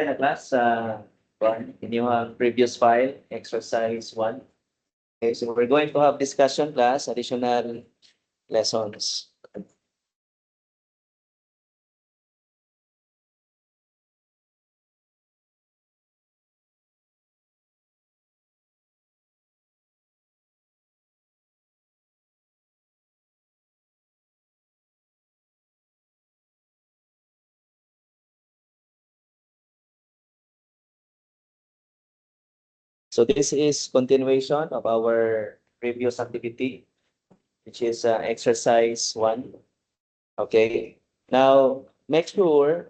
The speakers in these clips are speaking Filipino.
Dali na class in yung previous file, exercise 1. Okay, so we're going to have discussion class, additional lessons. So this is continuation of our previous activity, which is exercise 1. Okay. Now, make sure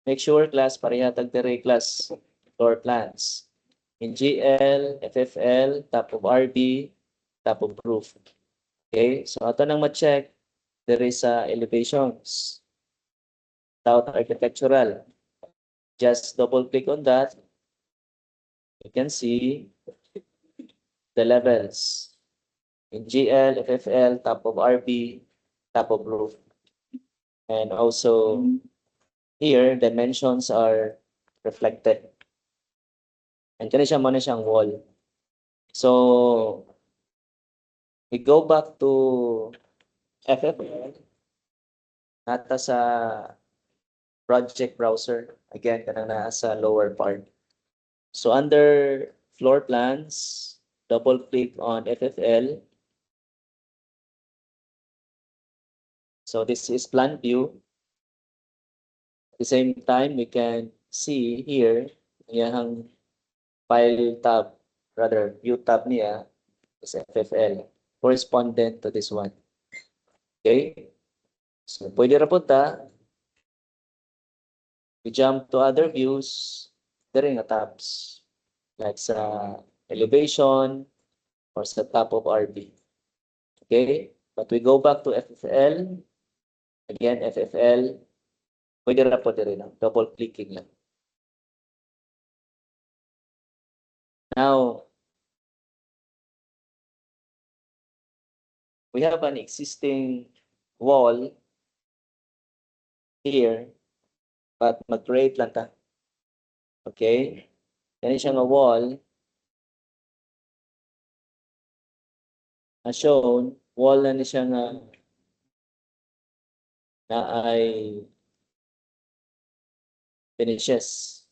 class parehatag dire class floor plans. In GL, FFL, top of RB, top of roof. Okay, so ato nang ma-check, there is elevations, without architectural. Just double click on that. You can see the levels. In GL, FFL, top of RB, top of roof. And also here, dimensions are reflected. And kani siya muna siyang wall. So we go back to FFL. Nata sa project browser. Again, kanang naa sa lower part. So under floor plans, double click on FFL. So this is plan view. At the same time, we can see here, yung file tab, rather view tab niya is FFL, correspondent to this one. Okay? So pwede ra punta. We jump to other views, there nga tabs, like sa elevation or sa top of RB. Okay? But we go back to FFL. Again, FFL. Pwede ra po din lang. Double clicking lang. Now, we have an existing wall here, but mag-create lang ta. Okay? Yan siya nga wall. As shown, wall na siya nga na ay finishes.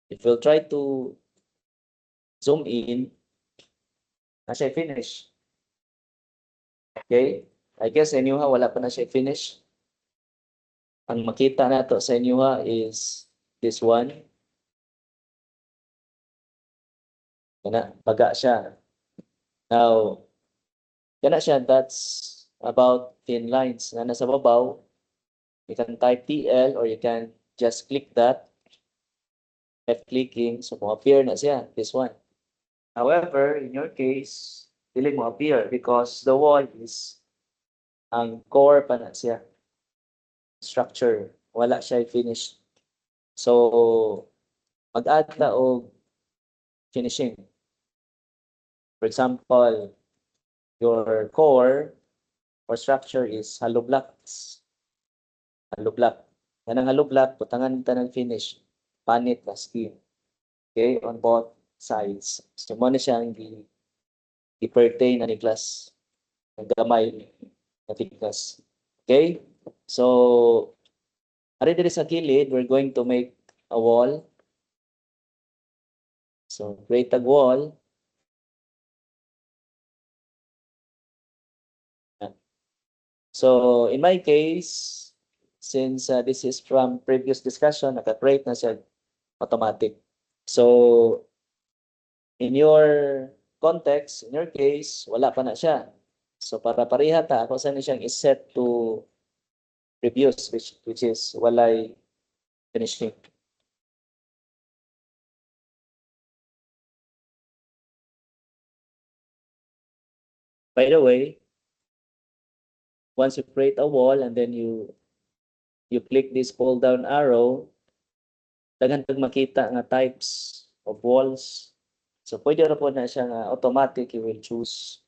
If we'll try to zoom in, na siya finish. Okay? I guess sa inyo wala pa na siya finish. Ang makita nato sa inyo is this one. Kana, baga siya. Now, kana siya, that's about thin lines na nasa babaw. You can type TL or you can just click that. Left clicking, so mo appear na siya, this one. However, in your case, dili mo appear because the wall is ang core pa na siya. Structure, wala siya finished. So, mag-add na og finishing. For example, your core or structure is hollow blocks. Hollow block. Yan ang hollow block, butangan ta ng finish. Panit na skin. Okay, on both sides. So, mo na siyang i-pertain na ni class. Gamay na thickness. Okay? So, ari diri sa gilid, we're going to make a wall. So, create a wall. So, in my case, since this is from previous discussion, naka-create na siya automatic. So, in your context, in your case, wala pa na siya. So, para pareha ta, ako saan siyang is-set to previous, which is walay finishing. By the way, once you create a wall and then you click this pull down arrow, daghan kag makita nga types of walls. So pwede ra po na siya nga automatic you will choose.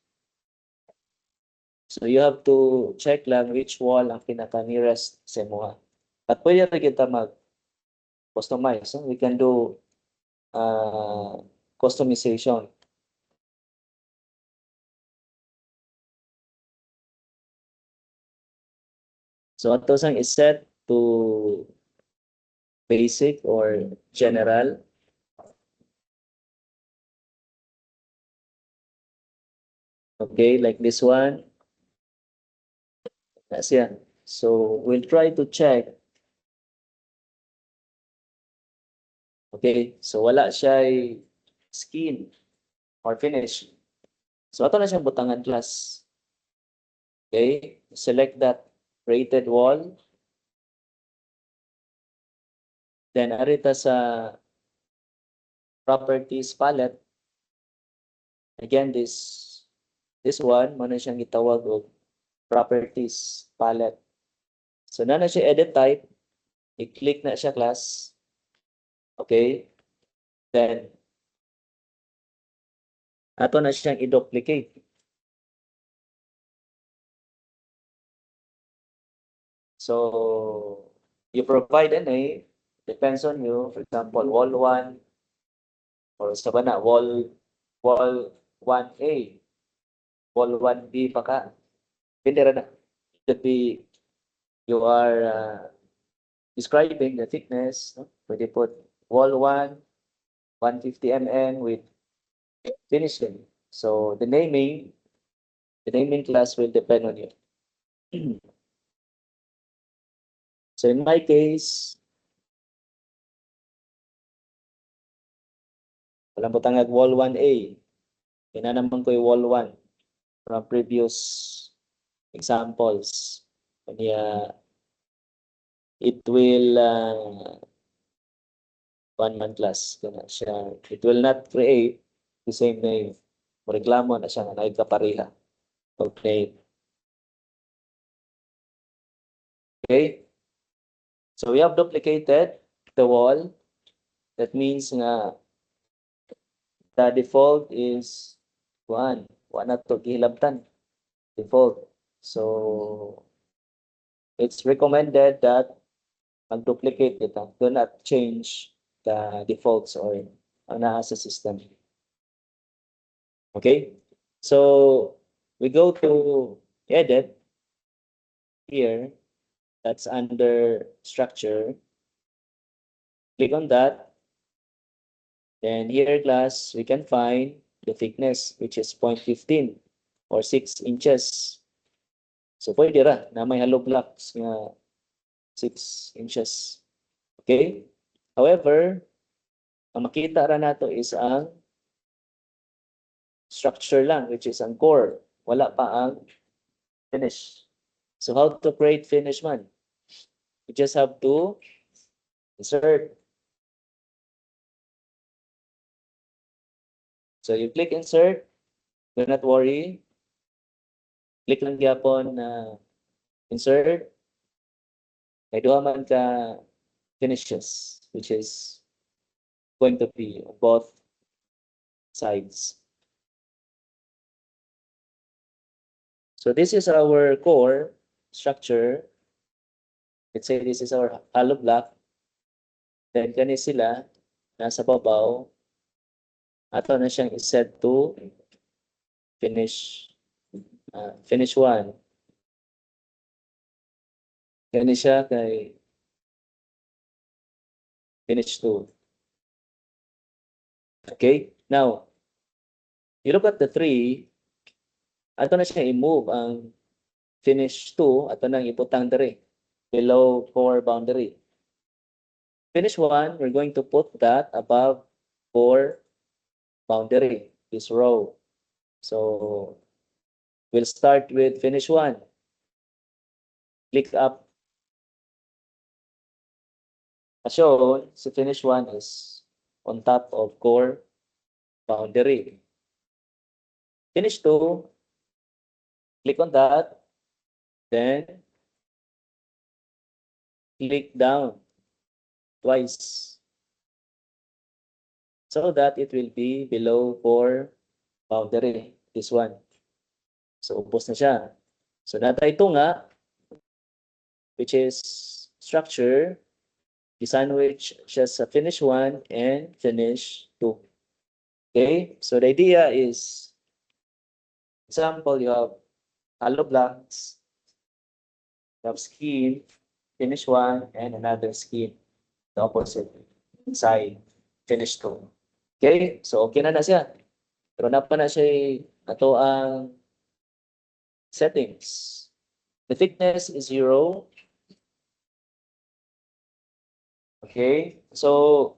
So you have to check lang which wall ang pinaka nearest sa imo. But pwede ra kita customize. We can do customization. So ato sang is set to basic or general. Okay, like this one. That's yan. So we'll try to check. Okay, so wala siya skin or finish. So ato na siyang butangan class. Okay, select that rated wall. Then arita sa properties palette. Again, this one, mo na siyang gitawag og properties palette. So na siya edit type, i-click na siya class. Okay? Then ato na siyang i-duplicate. So you provide a name, depends on you. For example, wall 1 or sa ba na, wall 1A, wall 1B pa ka. Hindi rin na. It could be you are describing the thickness. No? Pwede put wall 1, 150 mm with finishing. So the naming class will depend on you. So in my case, walang butangag wall 1A. Kina naman ko yung wall 1 from previous examples. Kanya it will one-man class. Kaya siya, it will not create the same name. Reklamo na siya na nagkapareha. Okay. Okay. So we have duplicated the wall. That means nga the default is 1. 1 na to gihilabtan. Default. So it's recommended that mag-duplicate ito. Do not change the defaults or ang nasa system. Okay? So we go to edit here. That's under structure. Click on that. Then here class, we can find the thickness, which is 0.15 or 6 inches. So pwede ra na may hollow blocks nga 6 inches. Okay? However, ang makita ra nato is ang structure lang, which is ang core. Wala pa ang finish. So how to create finish man? You just have to insert. So you click insert, do not worry. Click lang gyapon na insert. May duha man ka finishes, which is going to be on both sides. So this is our core structure. Let's say this is our hollow block. Then kani sila nasa babaw. Ato na siyang iset to finish. Finish 1. Kani siya kay finish 2. Okay? Now, you look at the 3. Ato na siya i-move ang finish 2. Ato nang iputang diri below core boundary. Finish 1, we're going to put that above core boundary, this row. So we'll start with finish 1. Click up. As shown, so finish 1 is on top of core boundary. Finish 2, click on that, then click down twice so that it will be below core boundary, this one. So ubos na siya. So natay ito nga, which is structure. I-sandwich siya sa finish 1 and finish 2. Okay? So the idea is, example, you have hollow blocks, you have skin, finish 1, and another skin, the opposite side, finish 2. Okay? So okay na siya. Pero na pa na siya ato ang settings. The thickness is 0. Okay? So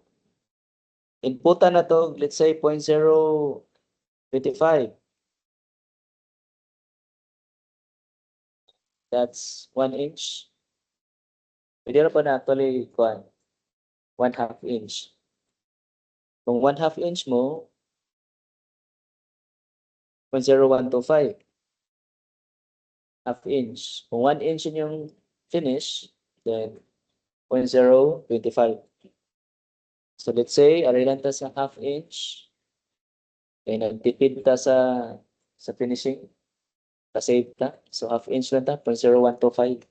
inputan na to, let's say 0.025. That's 1 inch. Pwede na pa na actually 1/2 inch. Kung 1/2 inch mo, 0.0125. Half inch. Kung 1 inch yun yung finish, then 0.025. So let's say, aray lang ta sa half inch. Okay, nagtipid ta sa finishing. Pa-save ta. So half inch lang ta, 0.0125.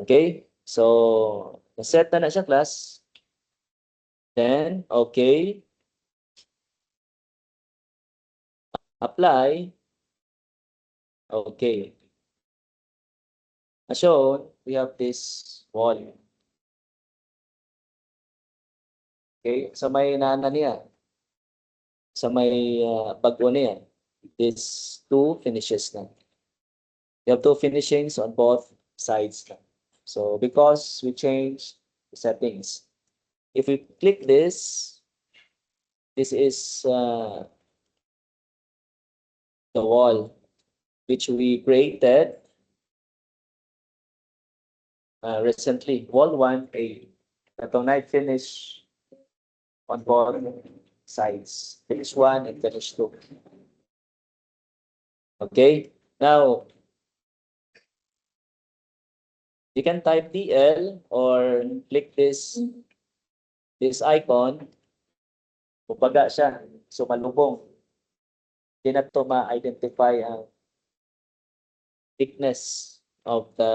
Okay? So, na-set na siya, class. Then, okay. Apply. Okay. As shown, we have this wall. Okay? Sa may nana niya. Sa may bago niya. These two finishes na. You have two finishings on both sides na. So, because we changed the settings. If we click this is the wall which we created recently. Wall 1A. Itong night finish on both sides. Finish 1 and finish 2. Okay? Now, you can type DL or click this icon. Pupaga siya. So, malubong. Hindi na ito ma-identify ang thickness of the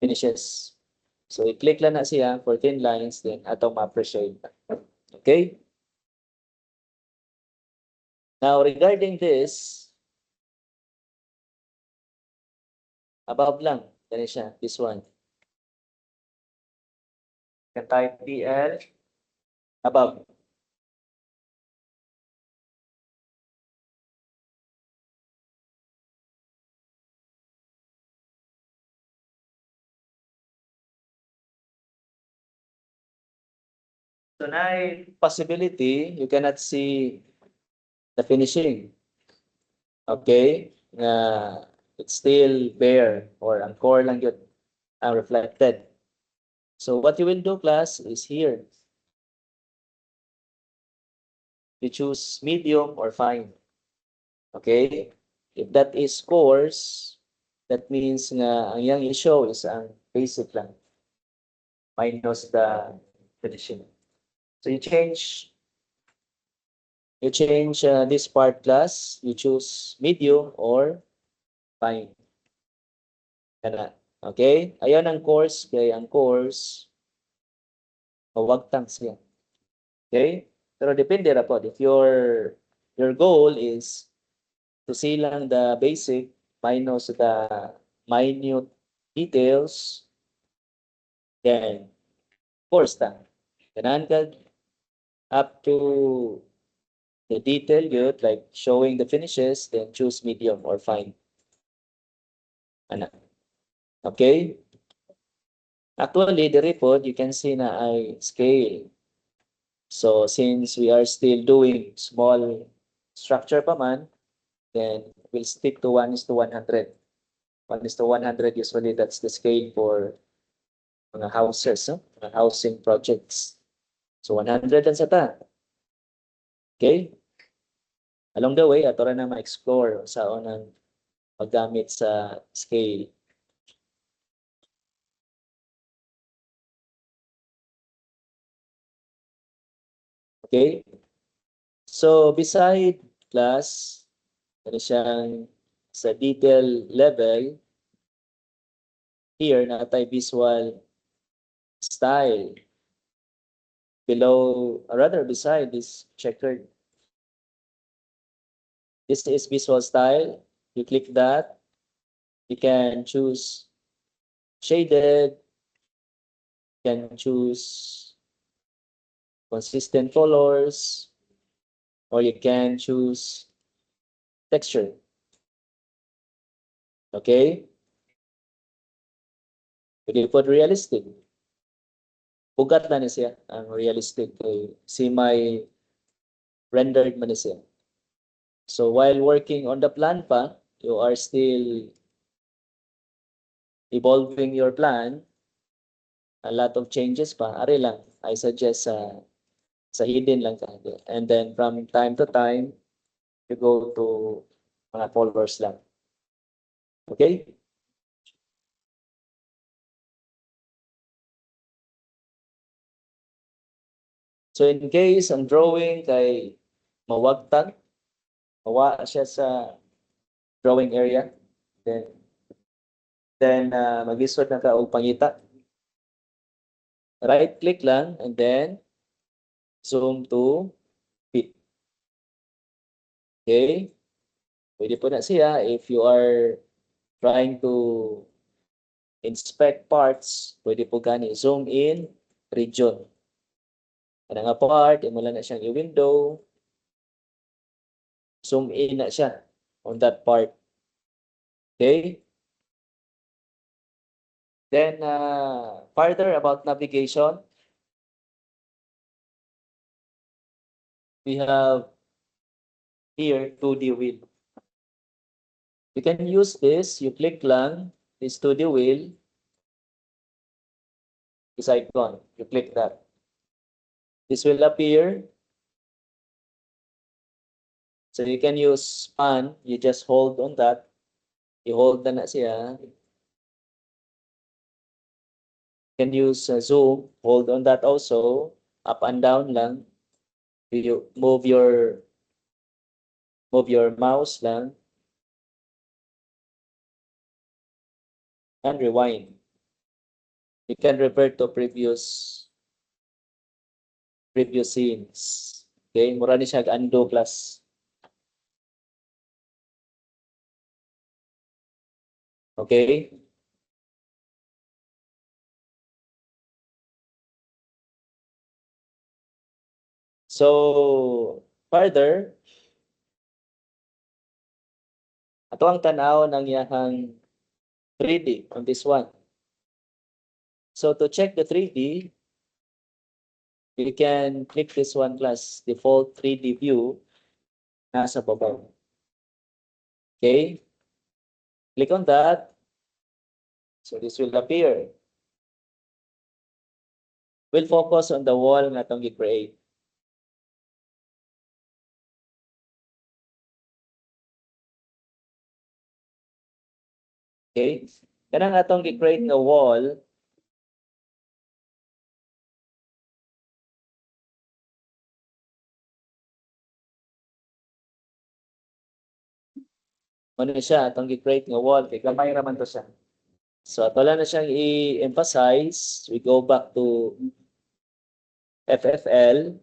finishes. So, i-click lang na siya for thin lines, then atong ma-appreciate. Okay? Now, regarding this, above lang. Ganun siya, this one. You can type DL above. So now, possibility, you cannot see the finishing. Okay? It's still bare or ang core lang yun ang reflected. So what you will do, class, is here. You choose medium or fine. Okay? If that is coarse, that means nga ang yang i-show is ang basic lang. Minus the finishing. So you change this part, class. You choose medium or fine. Kana. Okay? Ayan ang course. Kaya ang course, mawagtang siya. Okay? Pero depende ra po. If your goal is to see lang the basic minus the minute details, then course ta. Ganahan ka up to the detail good, like showing the finishes, then choose medium or fine. Ana. Okay? Actually, the report, you can see na ay scale. So, since we are still doing small structure pa man, then we'll stick to 1:100. 1:100, usually that's the scale for mga houses, no? Mga housing projects. So, 100 ang sata. Okay? Along the way, ato rin na ma-explore sa unang paggamit sa scale. Okay? So, beside class, ano siyang sa detail level, here, natay visual style below, or rather beside this checkered. This is visual style. You click that. You can choose shaded. You can choose consistent colors, or you can choose texture. Okay? Pwede po realistic. Ugat na ni siya ang realistic. Si may rendered man ni siya. So while working on the plan pa, you are still evolving your plan. A lot of changes pa. Ari lang, I suggest sa hidden lang ka. And then from time to time, you go to mga colors lang. Okay? So in case ang drawing kay mawagtang, mawa siya sa drawing area, then mag-isod na ka og pangita. Right click lang and then zoom to fit. Okay? Pwede po na siya if you are trying to inspect parts, pwede po gani zoom in region. Kada nga part, imo lang na siyang i-window. Zoom in na siya on that part. Okay? Then, further about navigation, we have here 2D wheel. You can use this, you click lang, this 2D wheel, this icon, you click that. This will appear. So you can use span, you just hold on that. I-hold na siya. You can use zoom, hold on that also, up and down lang. You move your mouse lang. And rewind. You can revert to previous scenes. Okay, mura ni siya undo plus. Okay? So, further, ato ang tanaw ng iyahang 3D on this one. So, to check the 3D, you can click this one class, default 3D view, nasa baba. Okay? Click on that. So, this will appear. We'll focus on the wall na itong i-create. Okay? Kanang atong i-create nga wall, ano siya, atong i-create nga wall, kay gamay raman to siya. So, ato lang na siyang i-emphasize. We go back to FFL.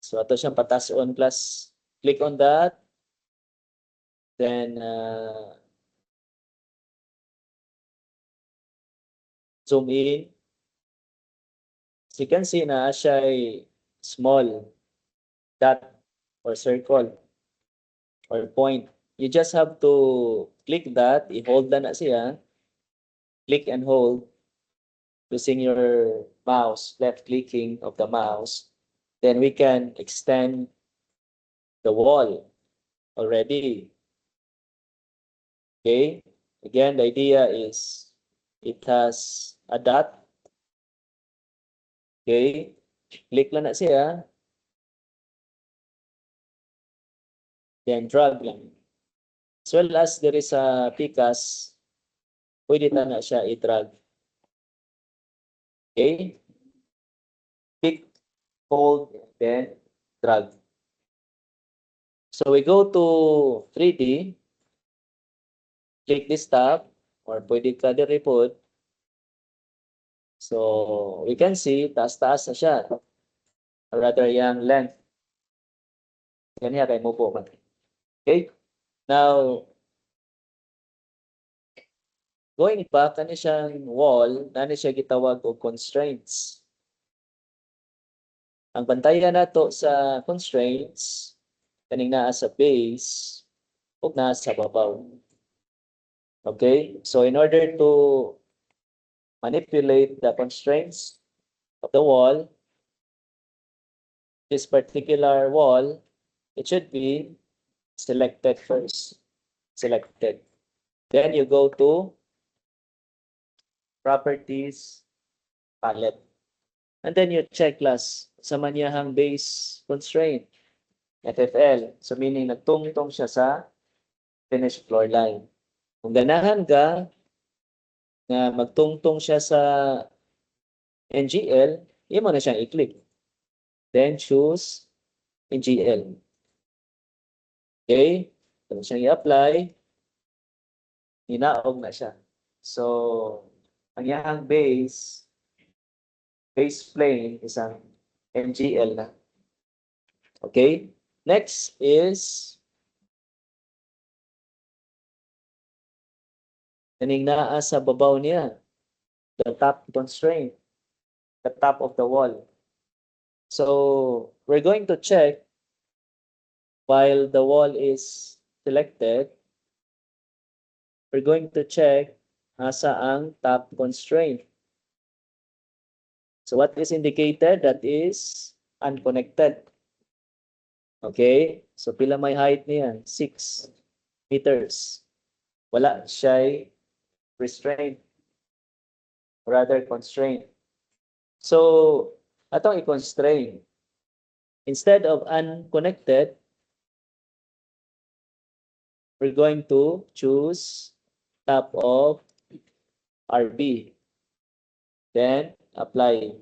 So, ato siyang patas-on plus. Click on that. Then, zoom in. So, you can see na siya ay small dot or circle or point. You just have to click that. I-hold na siya. Click and hold. Using your mouse, left clicking of the mouse. Then we can extend the wall already. Okay? Again, the idea is it has a dot. Okay? Click lang na siya. Then drag lang. As well as there is a PCAS, pwede na siya i-drag. Okay? Pick, hold, then drag. So we go to 3D. Click this tab. or pwede ka diri pod. So we can see taas-taas na siya, or rather yung length kaniya kay mubo man. Okay, now going back kani siyang wall, nani siya gitawag og constraints. Ang bantayan nato sa constraints kaning naa sa base ug naa sa babaw. Okay, so in order to manipulate the constraints of the wall, this particular wall, it should be selected first. Selected. Then you go to properties palette. And then you check class sa manyahang base constraint, FFL. So meaning nagtungtong siya sa finished floor line. Kung ganahan ka na magtungtong siya sa NGL, imo na siyang i-click. Then choose NGL. Okay? Kung siyang i-apply, hinaog na siya. So, ang iyang base plane is ang NGL na. Okay? Next is kaning naa sa babaw niya, the top constraint, the top of the wall. So, we're going to check while the wall is selected, we're going to check asa ang top constraint. So, what is indicated? That is unconnected. Okay? So, pila may height niya? 6 meters. Wala siya restraint, rather constraint. So, atong i-constrain. Instead of unconnected, we're going to choose top of RB. Then, apply.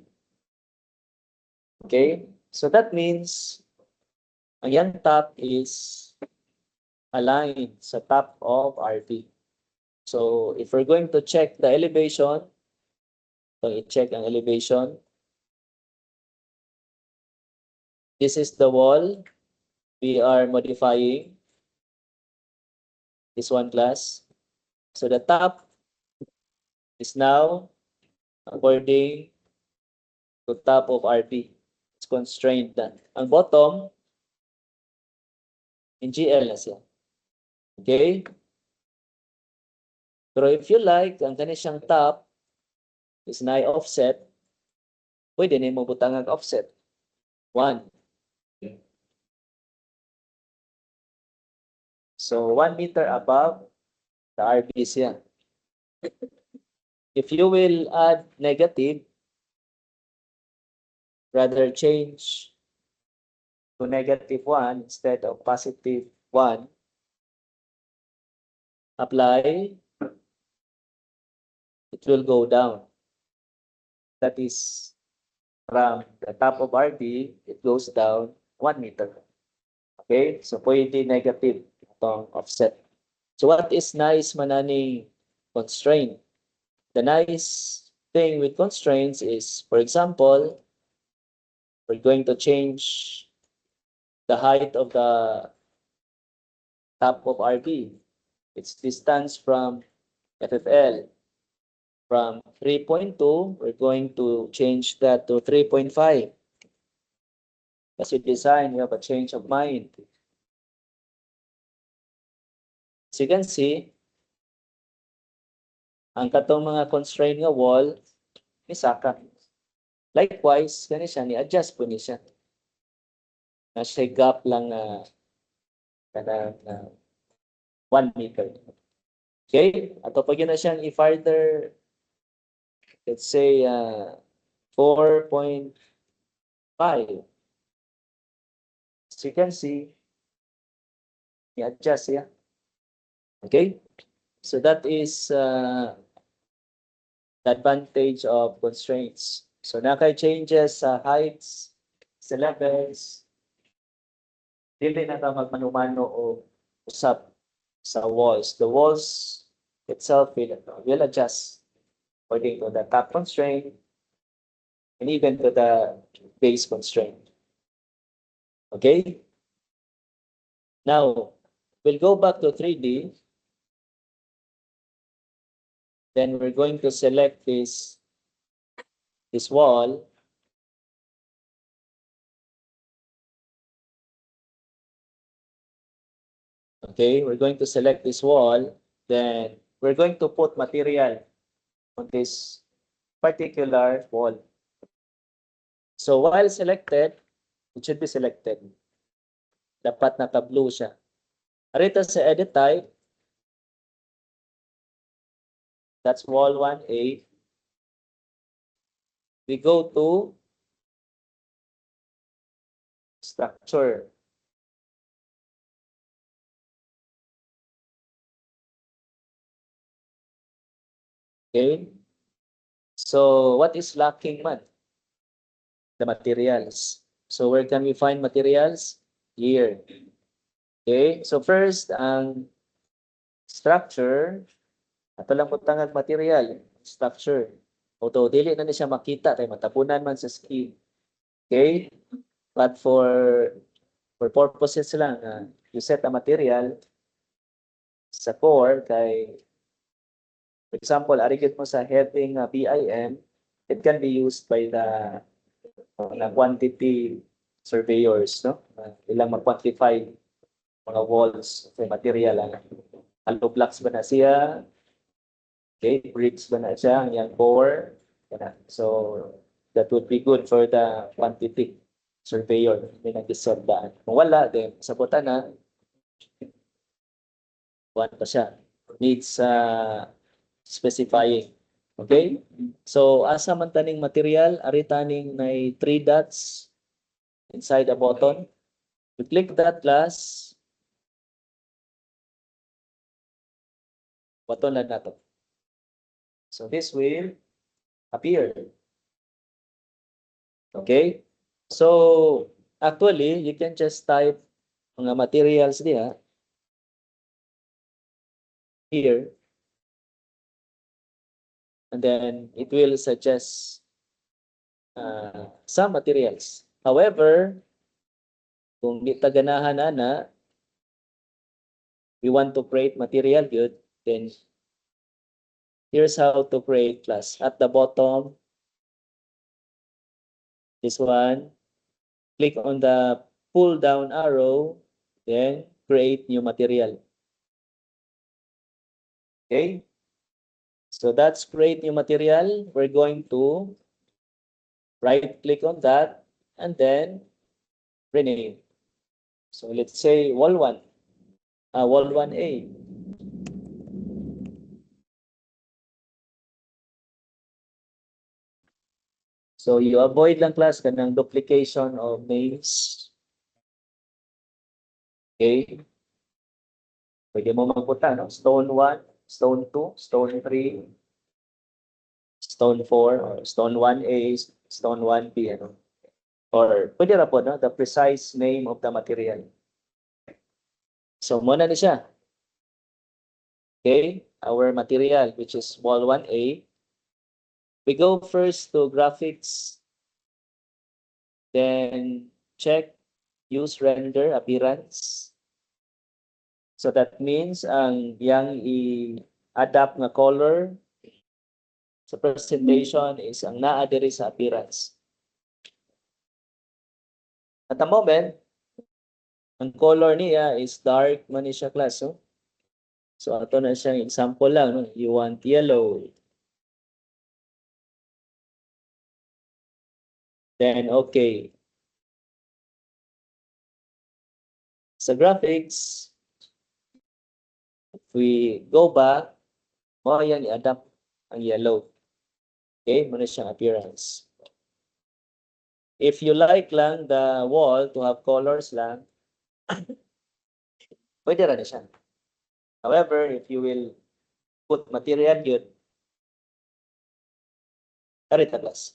Okay? So, that means ang yan top is aligned sa top of RB. So, if we're going to check the elevation, so i-check ang elevation. This is the wall we are modifying. This one class. So, the top is now according to top of RB. It's constrained na. Ang bottom, in GL na siya. Okay? Pero if you like, ang kanisang top is na offset, pwede na mo butang ang offset. 1. So, 1 meter above the RB siya. If you will add negative, rather change to -1 instead of +1, apply, it will go down. That is from the top of RB, it goes down 1 meter. Okay? So, pwede negative itong offset. So, what is nice manani constraint? The nice thing with constraints is, for example, we're going to change the height of the top of RB. Its distance from FFL. From 3.2, we're going to change that to 3.5. Kasi design, you have a change of mind. As you can see, ang katong mga constraint nga wall, ni saka. Likewise, gani siya, ni-adjust po ni siya. Na siya gap lang na 1 meter. Okay? Ato pag yun na siyang i-farther, let's say 4.5. As you can see, i-adjust siya. Okay? So that is the advantage of constraints. So naka-changes sa heights, sa levels, dili na ka magmanumano o usap sa walls. The walls itself will adjust according to the top constraint and even to the base constraint. Okay? Now, we'll go back to 3D. Then we're going to select this wall. Okay, we're going to select this wall. Then we're going to put material on this particular wall. So while selected, it should be selected. Dapat naka-blue siya. Rito sa edit type, that's wall 1A. We go to structure. Okay. So what is lacking man? The materials. So where can we find materials? Here. Okay. So first, ang structure, ato lang po tangag material, structure. Although dili na ni siya makita kay matapunan man sa skin. Okay? But for purposes lang, you set a material sa core kay, for example, arigid mo sa heading BIM, it can be used by the quantity surveyors, no? Ilang mag-quantify mga walls sa material. Hollow blocks ba na siya? Okay, bricks ba na siya? Ang yung core? So, that would be good for the quantity surveyor. May nag-deserve daan. Kung wala, then sabutan na, buwan pa siya. Needs specifying. Okay? So, asa man taning material, aritaning may 3 dots inside the button. We click that last. Button lang nato. So, this will appear. Okay? So, actually, you can just type mga materials diya here. And then it will suggest some materials. However, kung di taganahan na, we want to create material good, then here's how to create class. At the bottom, this one, click on the pull down arrow, then create new material. Okay? So that's create new material. We're going to right click on that and then rename. So let's say wall 1, wall 1A. So you avoid lang class kanang duplication of names. Okay? Pwede mo magpunta, no? Stone 1, Stone 2, Stone 3, Stone 4, or Stone 1A, Stone 1B, ano? Or pwede ra po, no? The precise name of the material. So muna ni siya. Okay? Our material, which is wall 1A. We go first to graphics. Then check use render appearance. So that means ang yang i-adapt na color sa presentation is ang naa diri sa appearance. At the moment, ang color niya is dark man ni siya class. No? So ato na siyang example lang. No? You want yellow. Then okay. Sa graphics, if we go back, mo yan i-adapt ang yellow. Okay, muna siyang appearance. If you like lang the wall to have colors lang, pwede rin siya. However, if you will put material yun, karita class.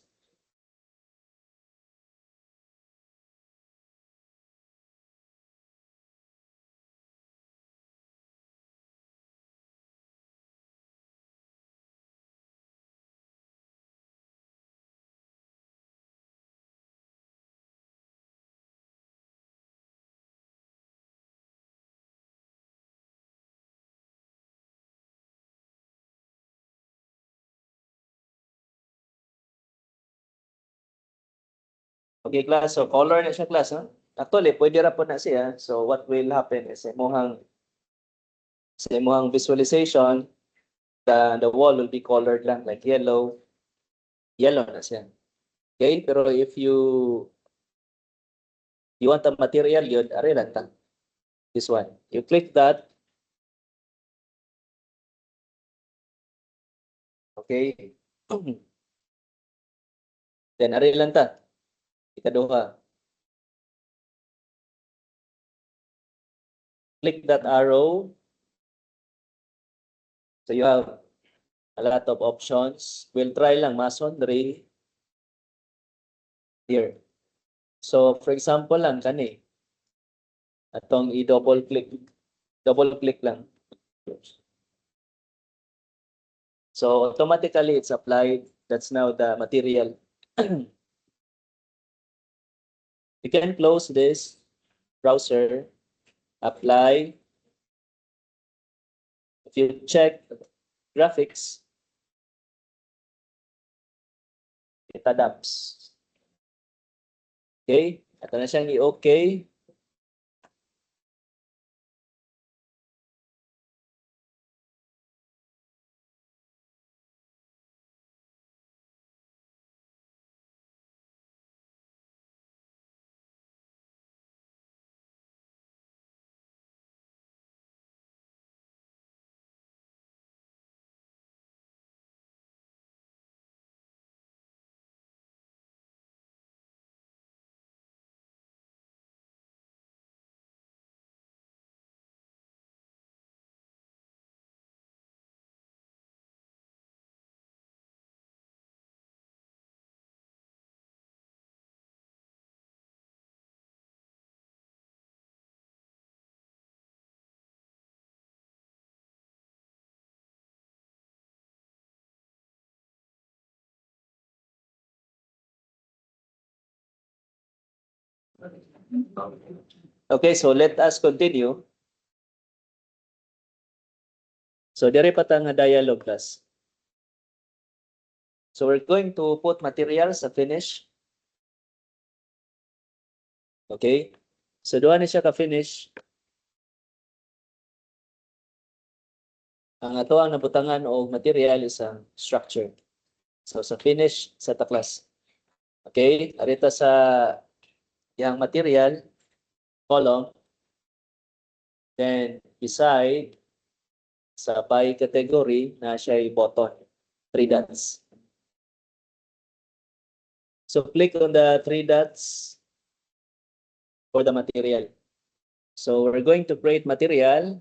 Okay, class. So, color na siya, class. Huh? Actually, pwede ra po na siya. So, what will happen is sa imuhang visualization, the wall will be colored lang, like yellow. Yellow na siya. Okay, pero if you want the material yun, are lang ta. This one. You click that. Okay. Then, are lang ta. Ikaduha. Click that arrow. So, you have a lot of options. We'll try lang masonry here. So, for example lang, kani. Atong i-double click. Double click lang. So, automatically, it's applied. That's now the material. You can close this browser, apply. If you check graphics, it adapts. Okay? Ito na siyang i-okay. Okay, so let us continue. So, diri pa ta nga dialogue class. So, we're going to put materials sa finish. Okay? So, doon ni siya ka-finish. Ang ato ang nabutangan o material is ang structure. So, sa finish sa ta class. Okay? Arita sa yang material, column, then beside sa by category na siya ay button, 3 dots. So click on the 3 dots for the material. So we're going to create material.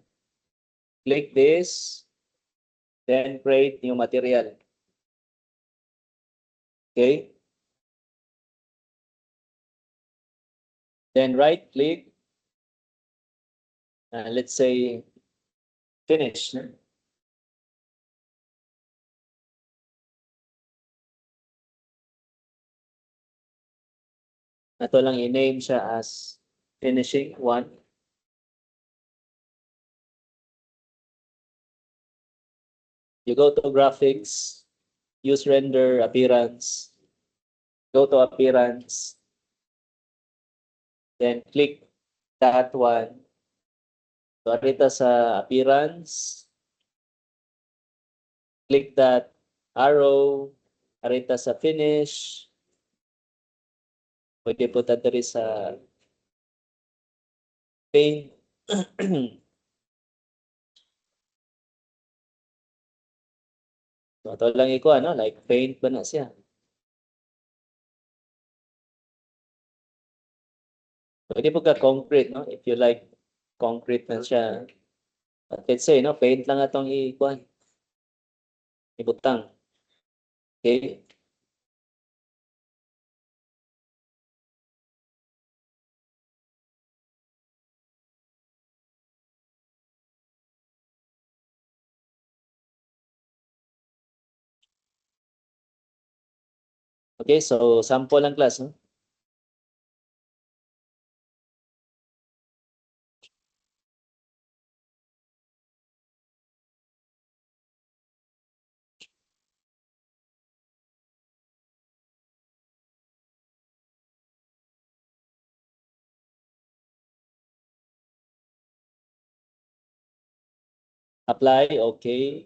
Click this, then create new material. Okay? Then right click, let's say finish. Ito lang i-name siya as finishing 1. You go to graphics, use render appearance, go to appearance, then click that one. So arita sa appearance, click that arrow, arita sa finish, pwede po diri sa paint. So ito lang iko ano, like paint ba na siya. Pwede po ka concrete, no? If you like concrete na siya. But let's say, no, paint lang atong ikuan. Ibutang. Okay? Okay, so sample lang class, no? Apply, okay.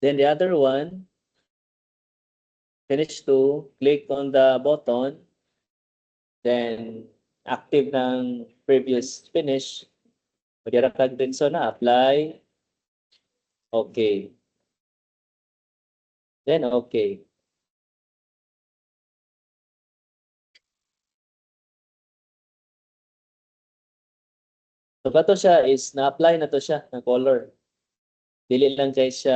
Then the other one, finish to, click on the button, then active ng previous finish. Pwede kag din so na, apply, okay. Then okay. So kato siya is na-apply na to siya ng color. Dili lang kay siya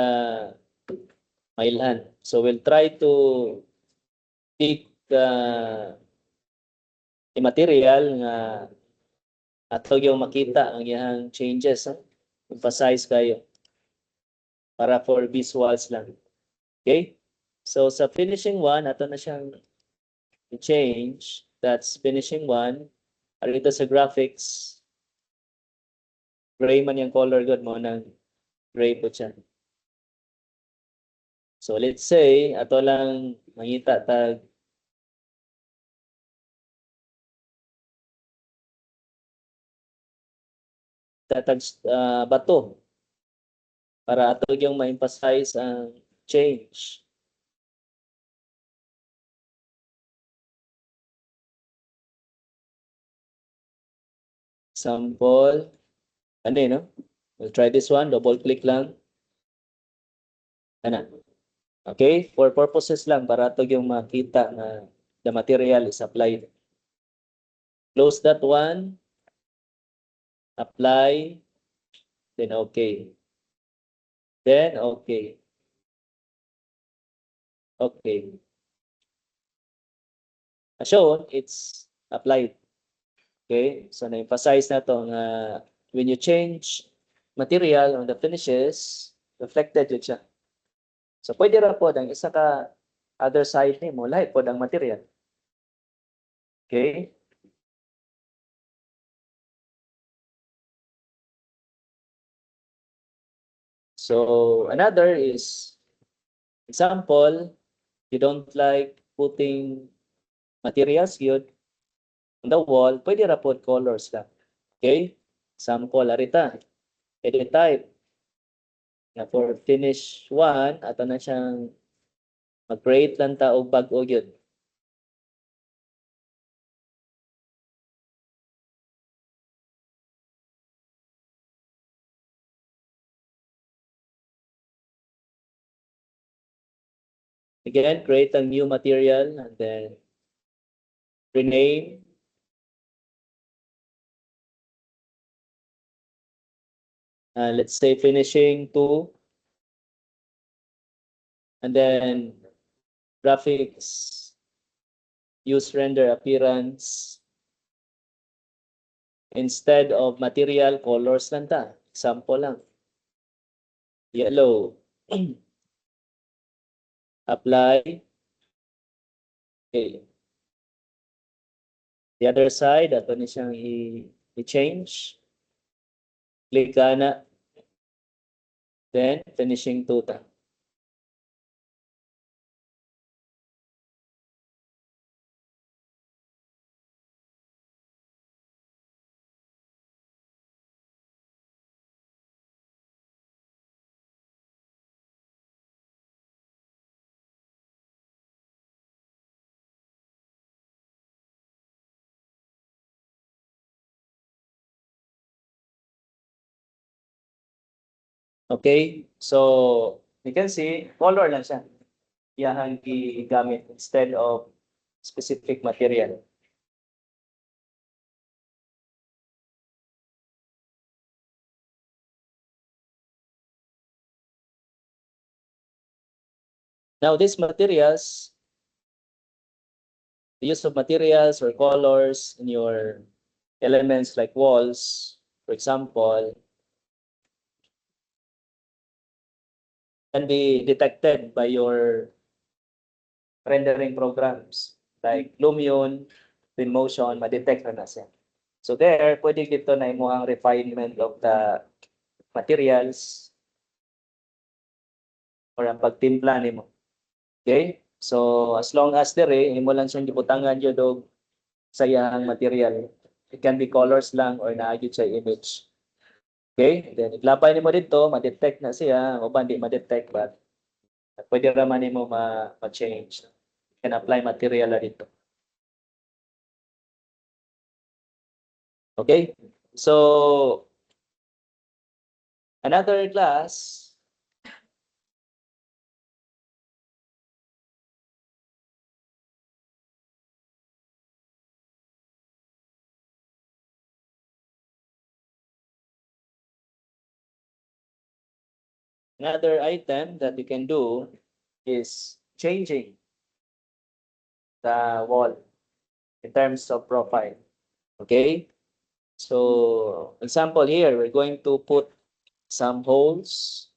mailhan. So we'll try to pick the material nga ato yung makita ang iyang changes. Emphasize kayo para for visuals lang. Okay? So sa finishing one, ato na siyang i-change. That's finishing one. Arito sa graphics, gray man yung color good mo ng gray po siya. So let's say, ato lang mangita tag bato para ato yung ma-emphasize ang change. Sample. Ano no? We'll try this one. Double click lang. Ano? Okay? For purposes lang para ato yung makita na the material is applied. Close that one. Apply. Then okay. Then okay. Okay. As shown, it's applied. Okay? So na-emphasize na to nga when you change material on the finishes, reflected yun siya. So pwede ra po ang isa ka other side ni mo, lahat po ang material. Okay? So another is example, you don't like putting materials yun on the wall, pwede ra po colors lang. Okay? Sample arita. Edit type. Na for finish one, ato na siyang mag-create lang ta og bag-o yun. Again, create a new material and then rename. Let's say finishing 2. And then graphics, use render appearance. Instead of material, colors lang ta. Example lang. Yellow. Apply. Okay. The other side, ato ni siyang i-change. Click ka na. Then, finishing 2 ta. Okay? So, you can see, color lang siya. Iyahang gigamit instead of specific material. Now, these materials, the use of materials or colors in your elements like walls, for example, can be detected by your rendering programs like Lumion, Twinmotion, ma-detect na siya. So there, pwede dito na imuhang refinement of the materials or ang pagtimpla nimo. Okay? So as long as dire imo lang siyang gibutangan jud og sayang material. It can be colors lang or naagid sa image. Okay? Then, iglapay nimo dito, ma-detect na siya. O ba, hindi ma-detect, but pwede raman nimo ma-change. You can apply material na dito. Okay? So, another class, another item that you can do is changing the wall in terms of profile. Okay? So, example here, we're going to put some holes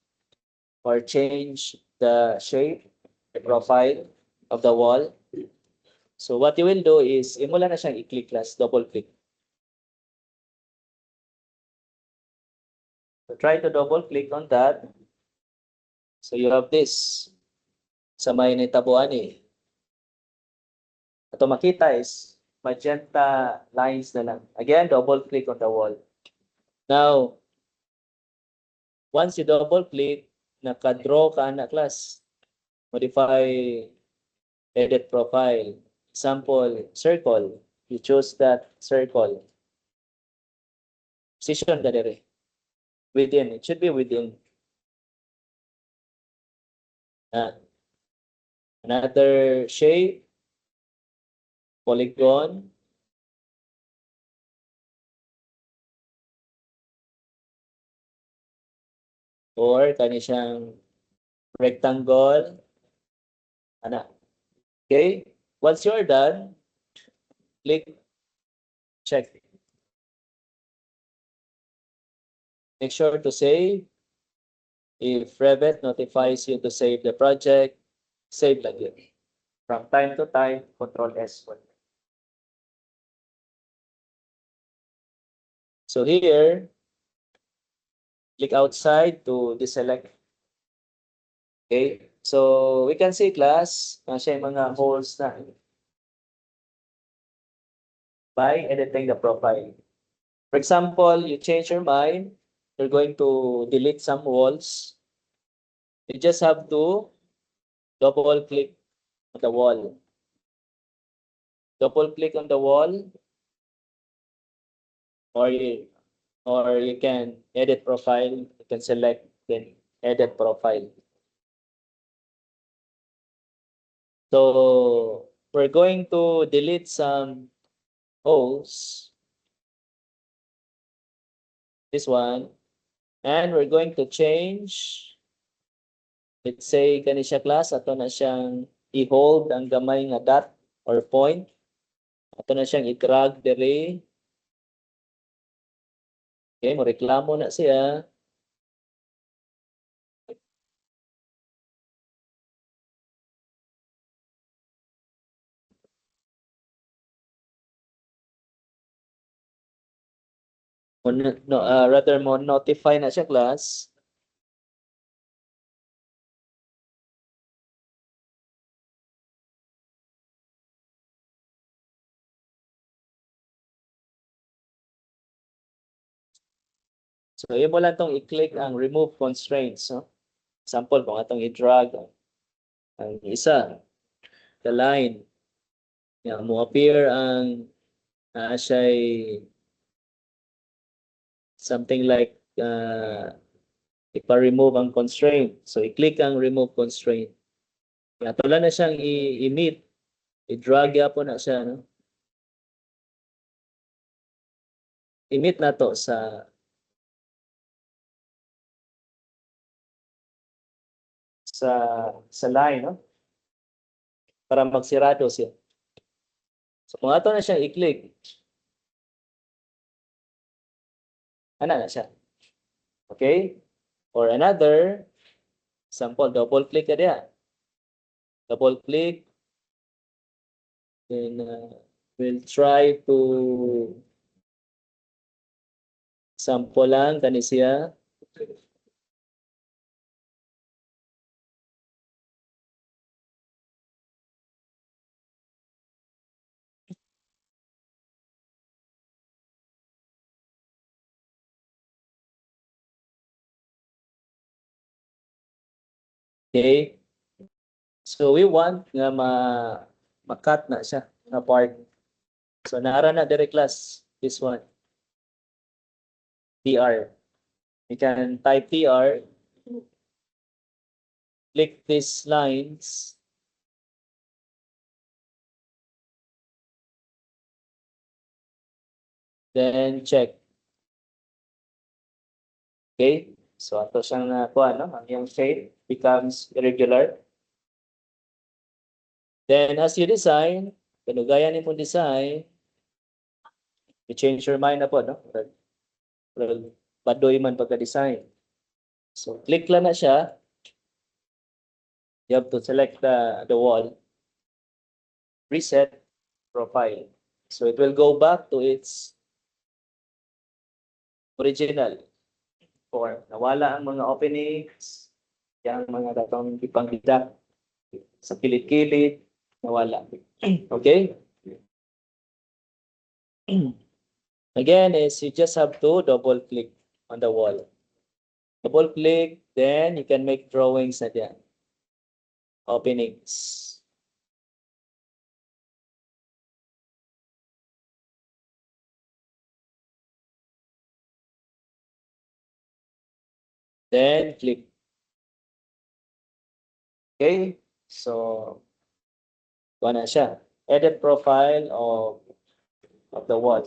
or change the shape, the profile of the wall. So, what you will do is, imula na siyang i-click class, double click. So, try to double click on that. So, you have this. Sa may nitabuan eh. Ito makita is magenta lines na lang. Again, double click on the wall. Now, once you double click, naka-draw ka na class. Modify, edit profile. Example, circle. You choose that circle. Position ka dire. Within. It should be within. Another shape. Polygon. Or kani siyang rectangle. Ana. Okay? Once you're done, click check. Make sure to save. If Revit notifies you to save the project, save lagi. From time to time, Control S. So here, click outside to deselect. Okay? So we can see class, siya yung mga holes na by editing the profile. For example, you change your mind, you're going to delete some walls. You just have to double click on the wall. Double click on the wall, or you can edit profile. You can select then edit profile. So we're going to delete some holes. This one. And we're going to change. Let's say kani siya class, ato na siyang i-hold ang gamay nga dot or point. Ato na siyang i-drag diri. Okay, mo reklamo na siya. Rather mo notify na siya class. So, yun mo lang itong i-click ang remove constraints. No? Example, kung atong i-drag ang isa, the line, mo appear ang siya'y something like ipa-remove ang constraint. So, i-click ang remove constraint. Tula na siyang i-meet. I-drag po na siya. No? I-meet na to sa line. No? Para magsirado siya. So, kung ato na siyang i-click, ana na siya. Okay? Or another, example, double click ka diya. Double click. Then we'll try to sample lang kani siya. Okay? So we want nga ma-cut na siya na part. So naara na dire class this one. TR. You can type TR, click these lines, then check. Okay? So ato siyang kuha, no? Ang yung shape becomes irregular. Then as you design, kanugayan mo design, you change your mind na po, no? Badoy man pagka-design. So click lang na siya. You have to select the wall. Reset profile. So it will go back to its original form. Nawala ang mga openings, yung mga datong ipangbidak sa kilid-kilid, nawala. Okay? Again, is you just have to double click on the wall. Double click, then you can make drawings na diyan. Openings. Then click. Okay? So, kuha na siya. Edit profile of the wall.